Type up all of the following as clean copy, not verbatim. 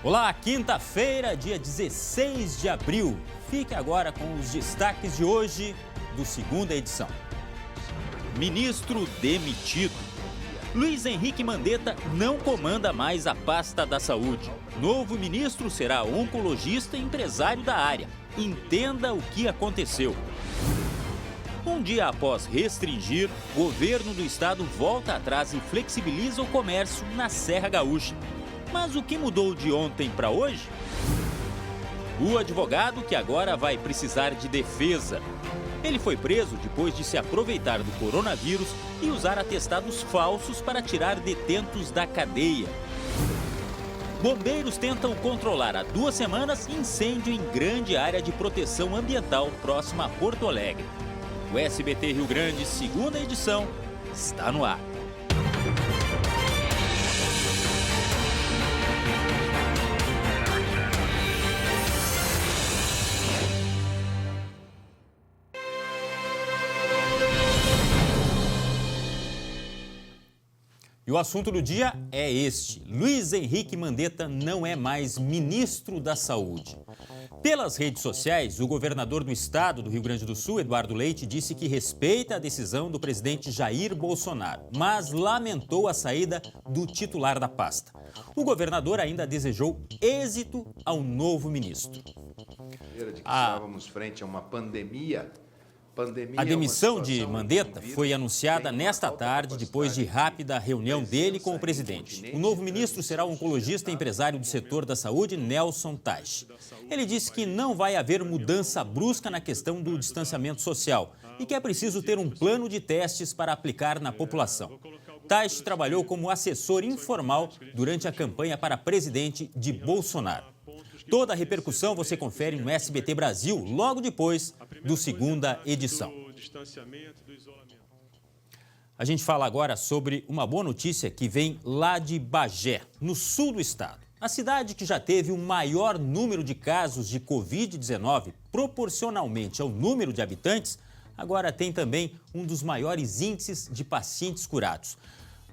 Olá, quinta-feira, dia 16 de abril. Fique agora com os destaques de hoje do segunda edição. Ministro demitido. Luiz Henrique Mandetta não comanda mais a pasta da saúde. Novo ministro será oncologista e empresário da área. Entenda o que aconteceu. Um dia após restringir, o governo do estado volta atrás e flexibiliza o comércio na Serra Gaúcha. Mas o que mudou de ontem para hoje? O advogado que agora vai precisar de defesa. Ele foi preso depois de se aproveitar do coronavírus e usar atestados falsos para tirar detentos da cadeia. Bombeiros tentam controlar há 2 semanas incêndio em grande área de proteção ambiental próxima a Porto Alegre. O SBT Rio Grande, segunda edição, está no ar. E o assunto do dia é este. Luiz Henrique Mandetta não é mais ministro da Saúde. Pelas redes sociais, o governador do estado do Rio Grande do Sul, Eduardo Leite, disse que respeita a decisão do presidente Jair Bolsonaro, mas lamentou a saída do titular da pasta. O governador ainda desejou êxito ao novo ministro. Estávamos frente a uma pandemia. A demissão de Mandetta foi anunciada nesta tarde, depois de rápida reunião dele com o presidente. O novo ministro será o oncologista e empresário do setor da saúde, Nelson Teich. Ele disse que não vai haver mudança brusca na questão do distanciamento social e que é preciso ter um plano de testes para aplicar na população. Teich trabalhou como assessor informal durante a campanha para presidente de Bolsonaro. Toda a repercussão você confere no SBT Brasil, logo depois do segunda edição. A gente fala agora sobre uma boa notícia que vem lá de Bagé, no sul do estado. A cidade que já teve o maior número de casos de Covid-19 proporcionalmente ao número de habitantes, agora tem também um dos maiores índices de pacientes curados.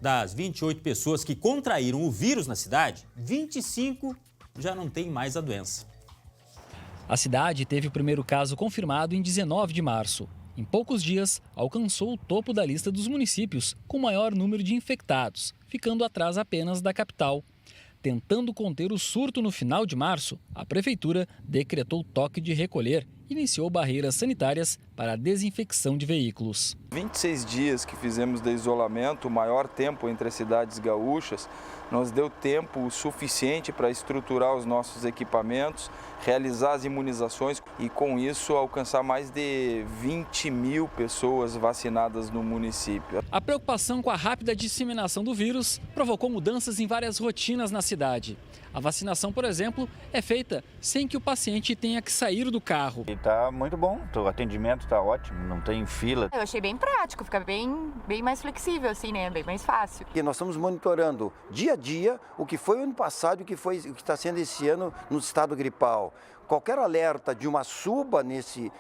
Das 28 pessoas que contraíram o vírus na cidade, 25 já não tem mais a doença. A cidade teve o primeiro caso confirmado em 19 de março. Em poucos dias, alcançou o topo da lista dos municípios com maior número de infectados, ficando atrás apenas da capital. Tentando conter o surto no final de março, a prefeitura decretou toque de recolher e iniciou barreiras sanitárias para a desinfecção de veículos. 26 dias que fizemos de isolamento, o maior tempo entre as cidades gaúchas, nos deu tempo suficiente para estruturar os nossos equipamentos, realizar as imunizações e, com isso, alcançar mais de 20 mil pessoas vacinadas no município. A preocupação com a rápida disseminação do vírus provocou mudanças em várias rotinas na cidade. A vacinação, por exemplo, é feita sem que o paciente tenha que sair do carro. Está muito bom, o atendimento está ótimo, não tem fila. Eu achei bem prático, fica bem mais flexível assim, né? Bem mais fácil. E nós estamos monitorando dia a dia o que foi o ano passado e o que está sendo esse ano no estado gripal. Qualquer alerta de uma suba nesse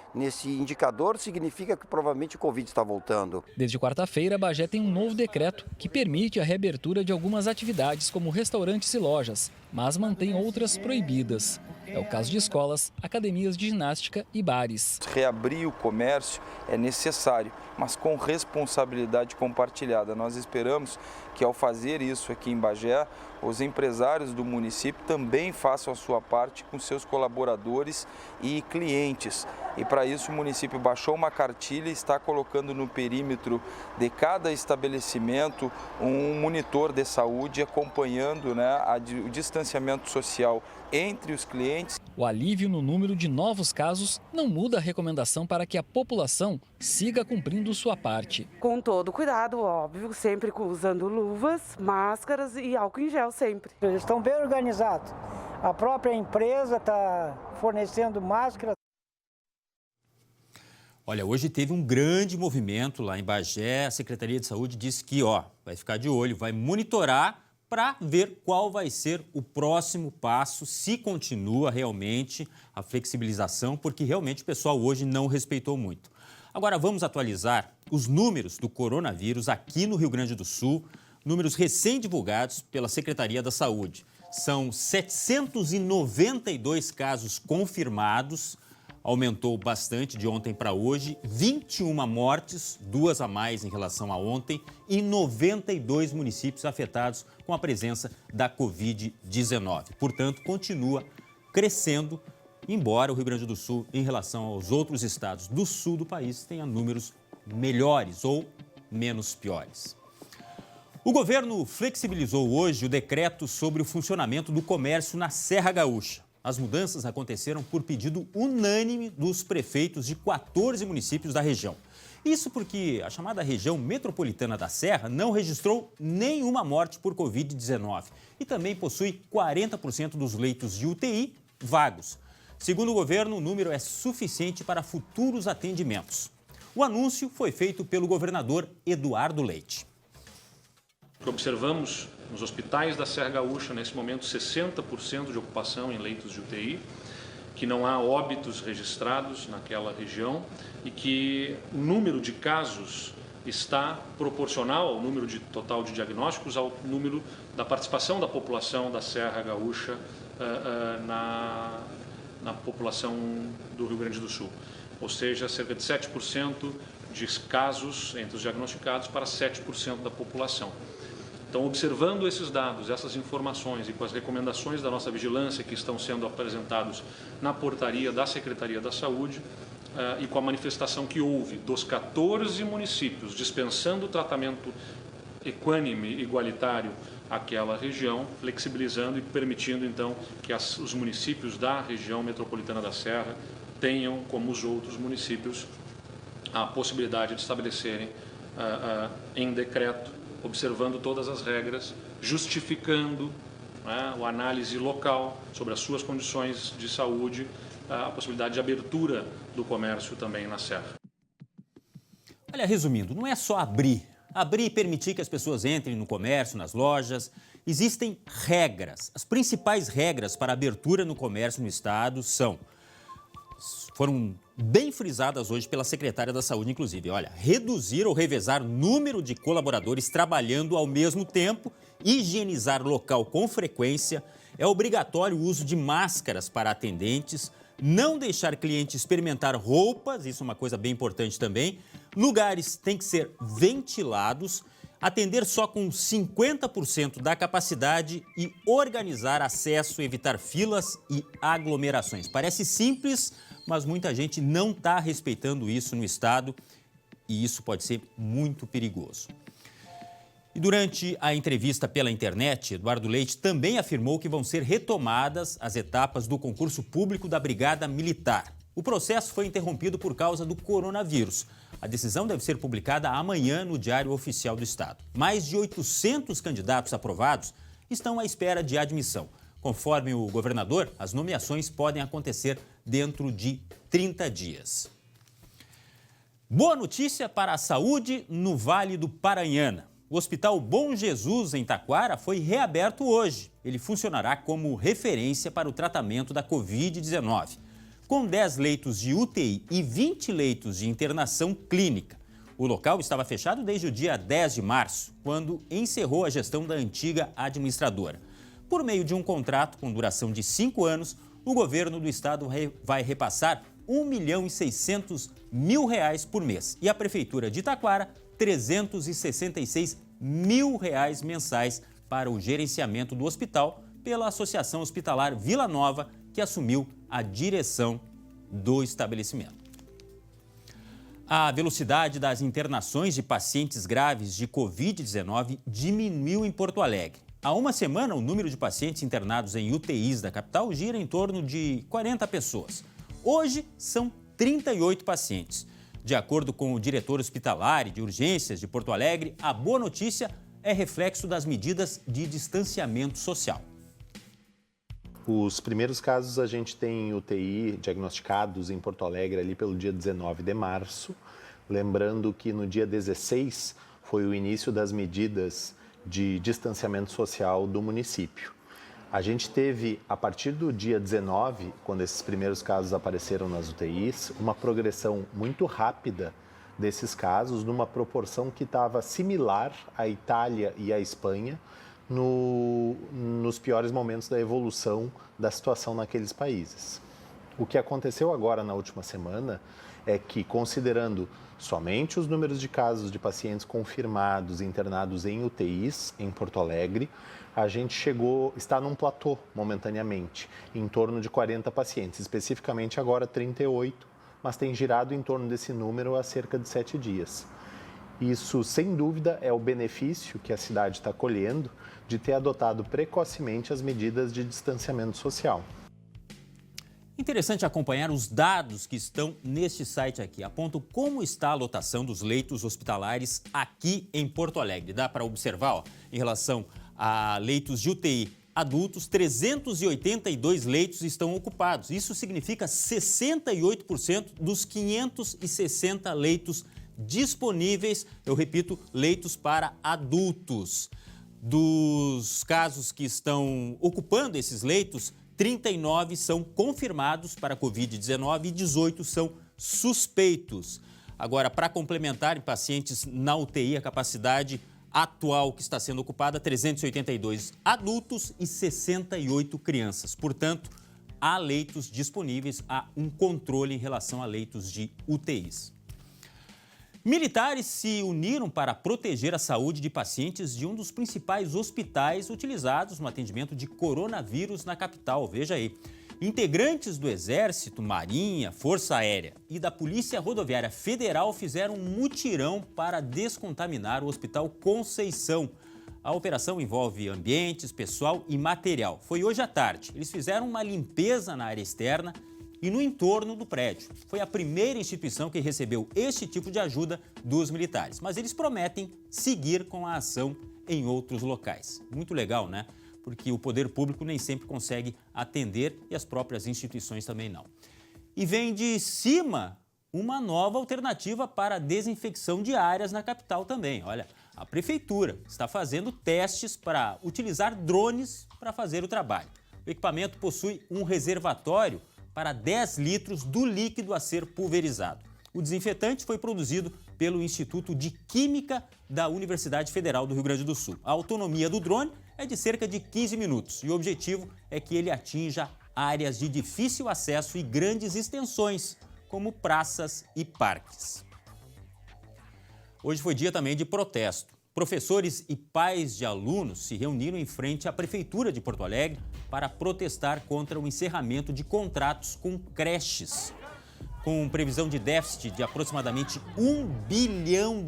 indicador significa que provavelmente o Covid está voltando. Desde quarta-feira, Bagé tem um novo decreto que permite a reabertura de algumas atividades como restaurantes e lojas, mas mantém outras proibidas. É o caso de escolas, academias de ginástica e bares. Reabrir o comércio é necessário, mas com responsabilidade compartilhada. Nós esperamos que, ao fazer isso aqui em Bagé, os empresários do município também façam a sua parte com seus colaboradores e clientes. E para isso o município baixou uma cartilha e está colocando no perímetro de cada estabelecimento um monitor de saúde acompanhando, o distanciamento social entre os clientes. O alívio no número de novos casos não muda a recomendação para que a população siga cumprindo sua parte. Com todo cuidado, óbvio, sempre usando luvas, máscaras e álcool em gel sempre. Eles estão bem organizados. A própria empresa está fornecendo máscaras. Olha, hoje teve um grande movimento lá em Bagé. A Secretaria de Saúde disse que vai ficar de olho, vai monitorar para ver qual vai ser o próximo passo, se continua realmente a flexibilização, porque realmente o pessoal hoje não respeitou muito. Agora vamos atualizar os números do coronavírus aqui no Rio Grande do Sul, números recém-divulgados pela Secretaria da Saúde. São 792 casos confirmados, aumentou bastante de ontem para hoje, 21 mortes, 2 a mais em relação a ontem, e 92 municípios afetados com a presença da Covid-19. Portanto, continua crescendo, embora o Rio Grande do Sul, em relação aos outros estados do sul do país, tenha números melhores ou menos piores. O governo flexibilizou hoje o decreto sobre o funcionamento do comércio na Serra Gaúcha. As mudanças aconteceram por pedido unânime dos prefeitos de 14 municípios da região. Isso porque a chamada região metropolitana da Serra não registrou nenhuma morte por Covid-19 e também possui 40% dos leitos de UTI vagos. Segundo o governo, o número é suficiente para futuros atendimentos. O anúncio foi feito pelo governador Eduardo Leite. Observamos nos hospitais da Serra Gaúcha, nesse momento, 60% de ocupação em leitos de UTI, que não há óbitos registrados naquela região e que o número de casos está proporcional ao número total de diagnósticos, ao número da participação da população da Serra Gaúcha na população do Rio Grande do Sul. Ou seja, cerca de 7% de casos entre os diagnosticados para 7% da população. Então, observando esses dados, essas informações e com as recomendações da nossa vigilância que estão sendo apresentados na portaria da Secretaria da Saúde e com a manifestação que houve dos 14 municípios dispensando o tratamento equânime, igualitário àquela região, flexibilizando e permitindo, então, que os municípios da região metropolitana da Serra tenham, como os outros municípios, a possibilidade de estabelecerem em decreto, observando todas as regras, justificando a análise local sobre as suas condições de saúde, a possibilidade de abertura do comércio também na Serra. Olha, resumindo, não é só abrir e permitir que as pessoas entrem no comércio, nas lojas. Existem regras. As principais regras para abertura no comércio no estado foram bem frisadas hoje pela secretária da Saúde, inclusive. Olha, reduzir ou revezar o número de colaboradores trabalhando ao mesmo tempo, higienizar local com frequência, é obrigatório o uso de máscaras para atendentes, não deixar cliente experimentar roupas, isso é uma coisa bem importante também, lugares têm que ser ventilados, atender só com 50% da capacidade e organizar acesso, evitar filas e aglomerações. Parece simples, mas muita gente não está respeitando isso no estado e isso pode ser muito perigoso. E durante a entrevista pela internet, Eduardo Leite também afirmou que vão ser retomadas as etapas do concurso público da Brigada Militar. O processo foi interrompido por causa do coronavírus. A decisão deve ser publicada amanhã no Diário Oficial do Estado. Mais de 800 candidatos aprovados estão à espera de admissão. Conforme o governador, as nomeações podem acontecer dentro de 30 dias. Boa notícia para a saúde no Vale do Paranhana. O Hospital Bom Jesus, em Taquara, foi reaberto hoje. Ele funcionará como referência para o tratamento da Covid-19. Com 10 leitos de UTI e 20 leitos de internação clínica. O local estava fechado desde o dia 10 de março, quando encerrou a gestão da antiga administradora. Por meio de um contrato com duração de 5 anos, o governo do estado vai repassar R$1.600.000 por mês e a Prefeitura de Taquara, R$366.000 mensais para o gerenciamento do hospital pela Associação Hospitalar Vila Nova, que assumiu a direção do estabelecimento. A velocidade das internações de pacientes graves de Covid-19 diminuiu em Porto Alegre. Há uma semana, o número de pacientes internados em UTIs da capital gira em torno de 40 pessoas. Hoje, são 38 pacientes. De acordo com o diretor hospitalar e de urgências de Porto Alegre, a boa notícia é reflexo das medidas de distanciamento social. Os primeiros casos a gente tem UTI diagnosticados em Porto Alegre ali pelo dia 19 de março. Lembrando que no dia 16 foi o início das medidas de distanciamento social do município. A gente teve, a partir do dia 19, quando esses primeiros casos apareceram nas UTIs, uma progressão muito rápida desses casos, numa proporção que estava similar à Itália e à Espanha, nos piores momentos da evolução da situação naqueles países. O que aconteceu agora na última semana é que, considerando somente os números de casos de pacientes confirmados internados em UTIs em Porto Alegre, a gente está num platô momentaneamente, em torno de 40 pacientes, especificamente agora 38, mas tem girado em torno desse número há cerca de 7 dias. Isso, sem dúvida, é o benefício que a cidade está colhendo de ter adotado precocemente as medidas de distanciamento social. Interessante acompanhar os dados que estão neste site aqui. Apontam como está a lotação dos leitos hospitalares aqui em Porto Alegre. Dá para observar, ó, em relação a leitos de UTI adultos, 382 leitos estão ocupados. Isso significa 68% dos 560 leitos disponíveis, eu repito, leitos para adultos. Dos casos que estão ocupando esses leitos, 39 são confirmados para a Covid-19 e 18 são suspeitos. Agora, para complementar, em pacientes na UTI, a capacidade atual que está sendo ocupada, 382 adultos e 68 crianças. Portanto, há leitos disponíveis, há um controle em relação a leitos de UTIs. Militares se uniram para proteger a saúde de pacientes de um dos principais hospitais utilizados no atendimento de coronavírus na capital. Veja aí. Integrantes do Exército, Marinha, Força Aérea e da Polícia Rodoviária Federal fizeram um mutirão para descontaminar o Hospital Conceição. A operação envolve ambientes, pessoal e material. Foi hoje à tarde. Eles fizeram uma limpeza na área externa e no entorno do prédio. Foi a primeira instituição que recebeu este tipo de ajuda dos militares. Mas eles prometem seguir com a ação em outros locais. Muito legal, né? Porque o poder público nem sempre consegue atender e as próprias instituições também não. E vem de cima uma nova alternativa para a desinfecção de áreas na capital também. Olha, a prefeitura está fazendo testes para utilizar drones para fazer o trabalho. O equipamento possui um reservatório para 10 litros do líquido a ser pulverizado. O desinfetante foi produzido pelo Instituto de Química da Universidade Federal do Rio Grande do Sul. A autonomia do drone é de cerca de 15 minutos e o objetivo é que ele atinja áreas de difícil acesso e grandes extensões, como praças e parques. Hoje foi dia também de protesto. Professores e pais de alunos se reuniram em frente à Prefeitura de Porto Alegre para protestar contra o encerramento de contratos com creches. Com previsão de déficit de aproximadamente R$1 bilhão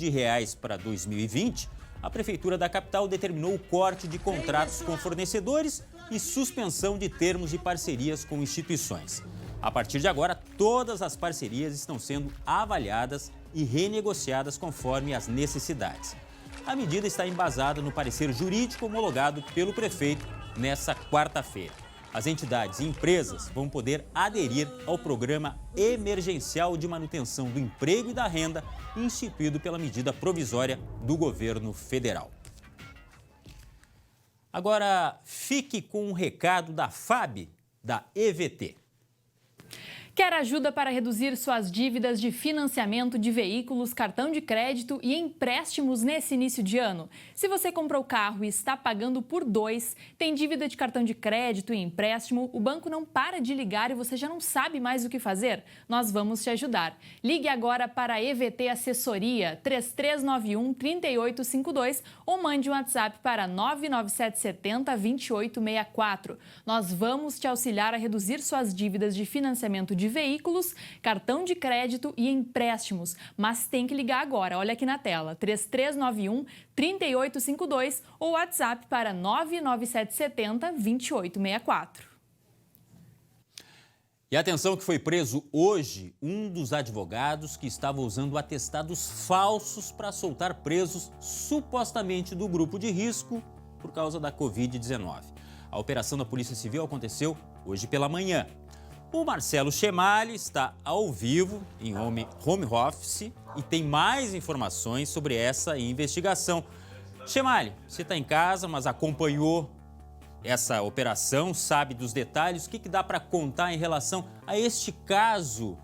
para 2020, a Prefeitura da capital determinou o corte de contratos com fornecedores e suspensão de termos e parcerias com instituições. A partir de agora, todas as parcerias estão sendo avaliadas e renegociadas conforme as necessidades. A medida está embasada no parecer jurídico homologado pelo prefeito nesta quarta-feira. As entidades e empresas vão poder aderir ao Programa Emergencial de Manutenção do Emprego e da Renda, instituído pela medida provisória do governo federal. Agora, fique com um recado da FAB, da EVT. Quer ajuda para reduzir suas dívidas de financiamento de veículos, cartão de crédito e empréstimos nesse início de ano? Se você comprou carro e está pagando por 2, tem dívida de cartão de crédito e empréstimo, o banco não para de ligar e você já não sabe mais o que fazer? Nós vamos te ajudar. Ligue agora para a EVT Assessoria 3391-3852 ou mande um WhatsApp para 99770-2864. Nós vamos te auxiliar a reduzir suas dívidas de financiamento de veículos, cartão de crédito e empréstimos. Mas tem que ligar agora, olha aqui na tela, 3391-3852 ou WhatsApp para 99770-2864. E atenção que foi preso hoje um dos advogados que estava usando atestados falsos para soltar presos supostamente do grupo de risco por causa da Covid-19. A operação da Polícia Civil aconteceu hoje pela manhã. O Marcelo Chemali está ao vivo em home office e tem mais informações sobre essa investigação. Chemali, você está em casa, mas acompanhou essa operação, sabe dos detalhes. O que dá para contar em relação a este caso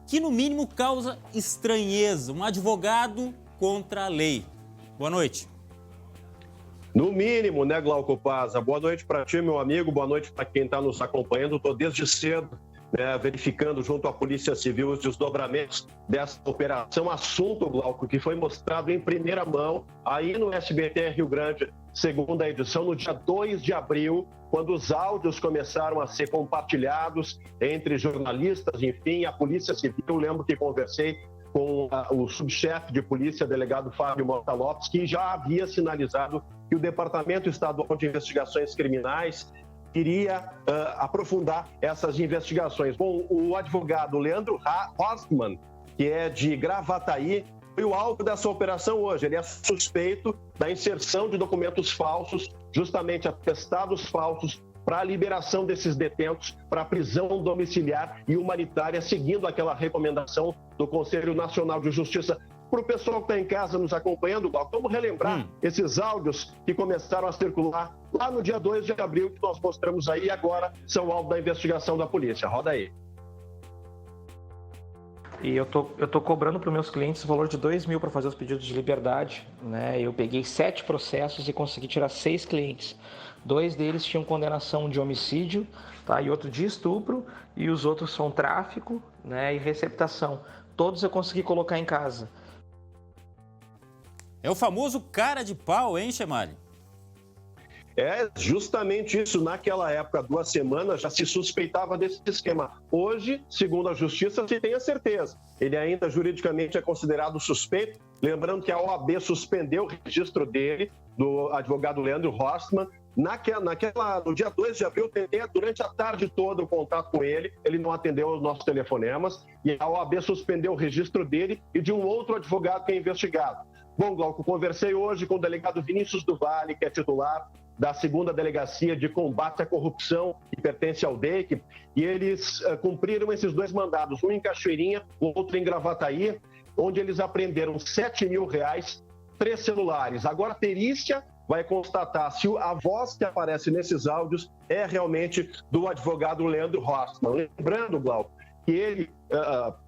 que, no mínimo, causa estranheza? Um advogado contra a lei. Boa noite. No mínimo, né, Glauco Paz? Boa noite para ti, meu amigo, boa noite para quem está nos acompanhando. Estou desde cedo verificando junto à Polícia Civil os desdobramentos dessa operação. Assunto, Glauco, que foi mostrado em primeira mão aí no SBT Rio Grande, segunda edição, no dia 2 de abril, quando os áudios começaram a ser compartilhados entre jornalistas, enfim, a Polícia Civil. Eu lembro que conversei com o subchefe de polícia, delegado Fábio Mota Lopes, que já havia sinalizado que o Departamento Estadual de Investigações Criminais iria aprofundar essas investigações. Bom, o advogado Leandro Horstmann, que é de Gravataí, foi o alvo dessa operação hoje. Ele é suspeito da inserção de documentos falsos, justamente atestados falsos, para a liberação desses detentos para prisão domiciliar e humanitária, seguindo aquela recomendação do Conselho Nacional de Justiça. Para o pessoal que está em casa nos acompanhando, vamos relembrar esses áudios que começaram a circular lá no dia 2 de abril, que nós mostramos aí, e agora são alvo da investigação da polícia. Roda aí. E eu tô cobrando para os meus clientes o valor de 2 mil para fazer os pedidos de liberdade, né? Eu peguei 7 processos e consegui tirar 6 clientes. 2 deles tinham condenação de homicídio, tá? E outro de estupro, e os outros são tráfico, né? E receptação. Todos eu consegui colocar em casa. É o famoso cara de pau, hein, Chemali? É justamente isso. Naquela época, 2 semanas, já se suspeitava desse esquema. Hoje, segundo a Justiça, se tem a certeza. Ele ainda juridicamente é considerado suspeito. Lembrando que a OAB suspendeu o registro dele, do advogado Leandro Horstmann. No dia 2 de abril, eu tentei durante a tarde toda o contato com ele. Ele não atendeu aos nossos telefonemas. E a OAB suspendeu o registro dele e de um outro advogado que é investigado. Bom, Glauco, conversei hoje com o delegado Vinícius do Vale, que é titular da 2ª Delegacia de Combate à Corrupção, que pertence ao DEIC, e eles cumpriram esses 2 mandados, um em Cachoeirinha, o outro em Gravataí, onde eles apreenderam R$7 mil, 3 celulares. Agora a perícia vai constatar se a voz que aparece nesses áudios é realmente do advogado Leandro Horstmann. Lembrando, Glauco, que ele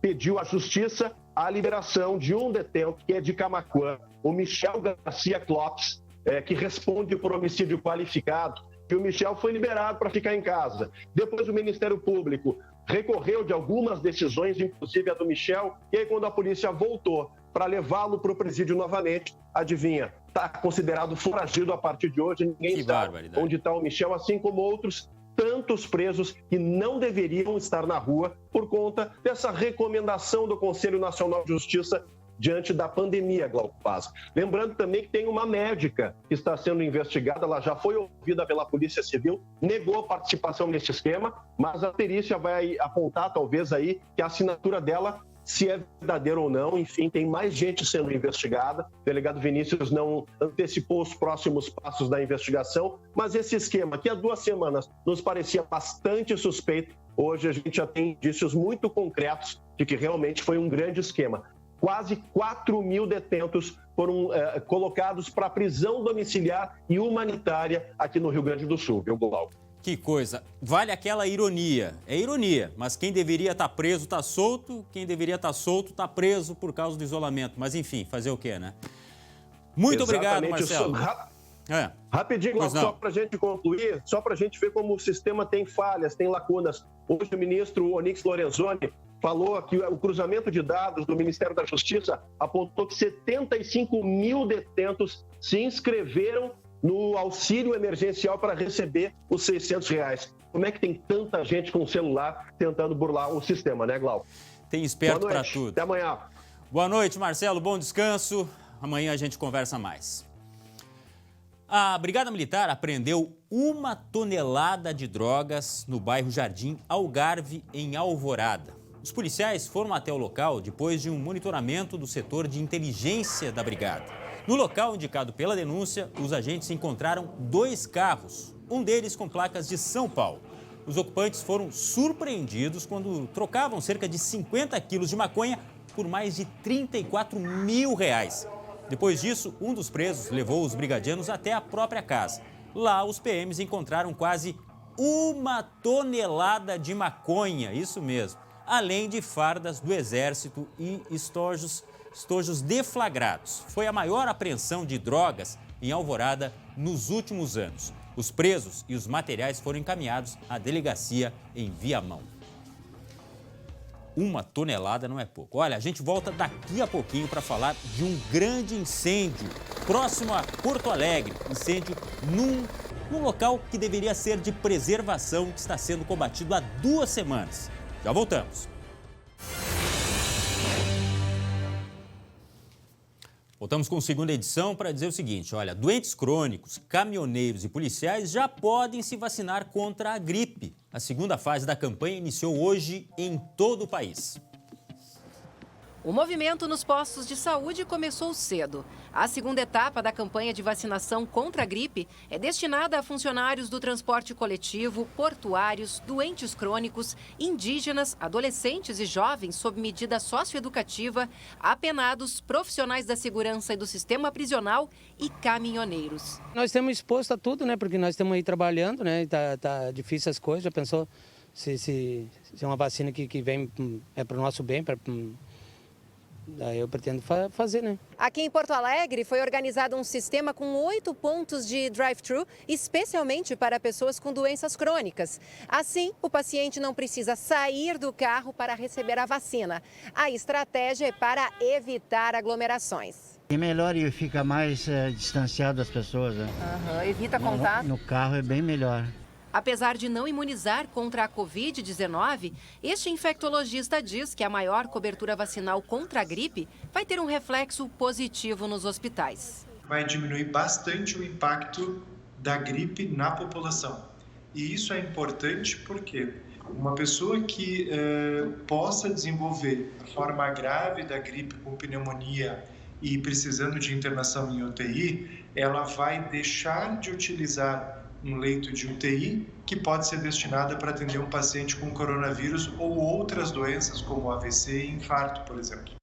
pediu à Justiça a liberação de um detento que é de Camaquã, o Michel Garcia Clopes, que responde por homicídio qualificado, e o Michel foi liberado para ficar em casa. Depois o Ministério Público recorreu de algumas decisões, inclusive a do Michel, e aí quando a polícia voltou para levá-lo para o presídio novamente, adivinha, está considerado foragido a partir de hoje, ninguém sabe onde está o Michel, assim como outros tantos presos que não deveriam estar na rua por conta dessa recomendação do Conselho Nacional de Justiça diante da pandemia, Glauco Paz. Lembrando também que tem uma médica que está sendo investigada, ela já foi ouvida pela Polícia Civil, negou a participação nesse esquema, mas a perícia vai apontar talvez aí que a assinatura dela, se é verdadeira ou não, enfim, tem mais gente sendo investigada. O delegado Vinícius não antecipou os próximos passos da investigação, mas esse esquema, que há 2 semanas nos parecia bastante suspeito, hoje a gente já tem indícios muito concretos de que realmente foi um grande esquema. Quase 4 mil detentos foram colocados para prisão domiciliar e humanitária aqui no Rio Grande do Sul, viu, Glauco? Que coisa. Vale aquela ironia. É ironia, mas quem deveria estar preso está solto, quem deveria estar solto está preso por causa do isolamento. Mas enfim, fazer o quê, né? Muito obrigado, Marcelo. Rapidinho, Glauco, só para a gente concluir, só para a gente ver como o sistema tem falhas, tem lacunas. Hoje o ministro Onyx Lorenzoni falou que o cruzamento de dados do Ministério da Justiça apontou que 75 mil detentos se inscreveram no auxílio emergencial para receber os R$600. Como é que tem tanta gente com celular tentando burlar o sistema, né, Glauco? Tem esperto para tudo. Até amanhã. Boa noite, Marcelo. Bom descanso. Amanhã a gente conversa mais. A Brigada Militar apreendeu 1 tonelada de drogas no bairro Jardim Algarve, em Alvorada. Os policiais foram até o local depois de um monitoramento do setor de inteligência da Brigada. No local indicado pela denúncia, os agentes encontraram 2 carros, um deles com placas de São Paulo. Os ocupantes foram surpreendidos quando trocavam cerca de 50 quilos de maconha por mais de R$34 mil. Depois disso, um dos presos levou os brigadianos até a própria casa. Lá, os PMs encontraram quase 1 tonelada de maconha, isso mesmo, além de fardas do Exército e estojos deflagrados. Foi a maior apreensão de drogas em Alvorada nos últimos anos. Os presos e os materiais foram encaminhados à delegacia em Viamão. 1 tonelada não é pouco. Olha, a gente volta daqui a pouquinho para falar de um grande incêndio próximo a Porto Alegre. Incêndio num local que deveria ser de preservação, que está sendo combatido há 2 semanas. Já voltamos. Voltamos com a segunda edição para dizer o seguinte, olha, doentes crônicos, caminhoneiros e policiais já podem se vacinar contra a gripe. A segunda fase da campanha iniciou hoje em todo o país. O movimento nos postos de saúde começou cedo. A segunda etapa da campanha de vacinação contra a gripe é destinada a funcionários do transporte coletivo, portuários, doentes crônicos, indígenas, adolescentes e jovens sob medida socioeducativa, apenados, profissionais da segurança e do sistema prisional e caminhoneiros. Nós estamos expostos a tudo, né? Porque nós estamos aí trabalhando, né? Tá difícil as coisas. Já pensou se é uma vacina que vem para o nosso bem, Daí eu pretendo fazer, né? Aqui em Porto Alegre foi organizado um sistema com 8 pontos de drive-thru, especialmente para pessoas com doenças crônicas. Assim, o paciente não precisa sair do carro para receber a vacina. A estratégia é para evitar aglomerações. É melhor e fica mais distanciado das pessoas, né? Evita contato. No carro é bem melhor. Apesar de não imunizar contra a Covid-19, este infectologista diz que a maior cobertura vacinal contra a gripe vai ter um reflexo positivo nos hospitais. Vai diminuir bastante o impacto da gripe na população. E isso é importante porque uma pessoa que possa desenvolver a forma grave da gripe com pneumonia e precisando de internação em UTI, ela vai deixar de utilizar um leito de UTI que pode ser destinado para atender um paciente com coronavírus ou outras doenças como AVC e infarto, por exemplo.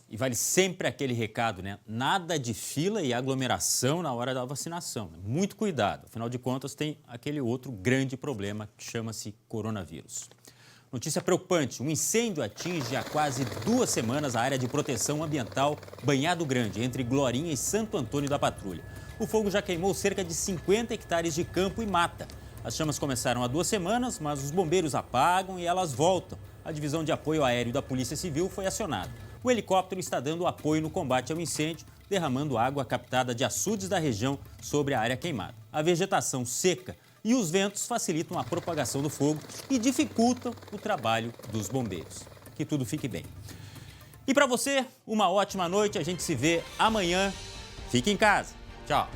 E vale sempre aquele recado, né? Nada de fila e aglomeração na hora da vacinação. Muito cuidado, afinal de contas tem aquele outro grande problema que chama-se coronavírus. Notícia preocupante, um incêndio atinge há quase 2 semanas a área de proteção ambiental Banhado Grande, entre Glorinha e Santo Antônio da Patrulha. O fogo já queimou cerca de 50 hectares de campo e mata. As chamas começaram há 2 semanas, mas os bombeiros apagam e elas voltam. A divisão de apoio aéreo da Polícia Civil foi acionada. O helicóptero está dando apoio no combate ao incêndio, derramando água captada de açudes da região sobre a área queimada. A vegetação seca e os ventos facilitam a propagação do fogo e dificultam o trabalho dos bombeiros. Que tudo fique bem. E para você, uma ótima noite. A gente se vê amanhã. Fique em casa. Tchau.